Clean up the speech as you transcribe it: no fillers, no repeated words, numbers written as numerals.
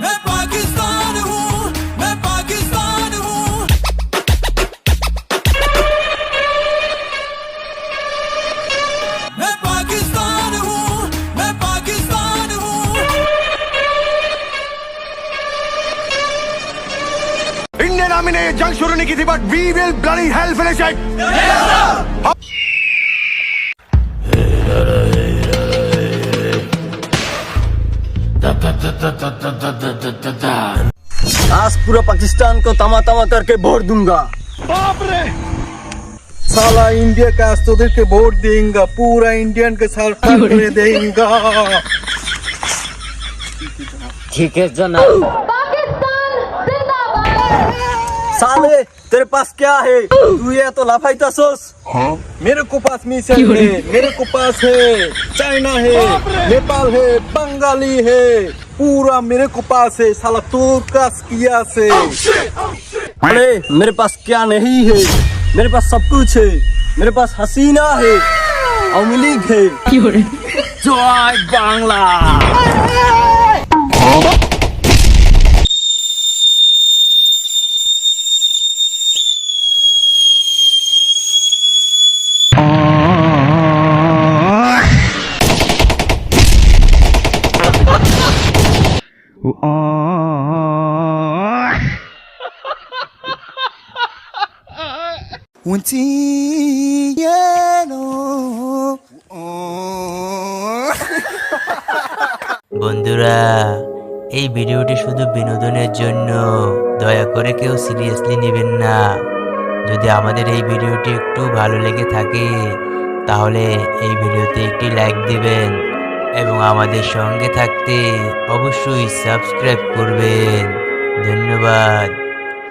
मैं पाकिस्तान हूँ, मैं पाकिस्तान हूँ। मैं पाकिस्तान हूँ, मैं पाकिस्तान हूँ। इंडियन आर्मी ने ये जंग शुरू नहीं की थी, but we will bloody hell finish it. आज पूरा पाकिस्तान को तमा तमा करके वोट दूंगा। बाप रे, साला इंडिया का स्टूडेंट के वोट देंगे, पूरा इंडियन के साथ कर देंगे। ठीक है जनाब। साले तेरे पास क्या है? तू ये तो लाफाइता सोस। मेरे को पास मिसाइल है, मेरे को पास है चाइना है, नेपाल है, बंगाली है, पूरा मेरे को पास है। साला तोर का किया से। अरे मेरे पास क्या नहीं है? मेरे पास सब कुछ है। मेरे पास हसीना है, अवामी लीग है। जय बांग्ला। বন্ধুরা, এই ভিডিওটি শুধু বিনোদনের জন্য, দয়া করে কেউ সিরিয়াসলি নেবেন না। যদি আমাদের এই ভিডিওটি একটু ভালো লেগে থাকে তাহলে এই ভিডিওতে একটি লাইক দিবেন এবং আমাদের সঙ্গে থাকতে অবশ্যই সাবস্ক্রাইব করবেন। ধন্যবাদ।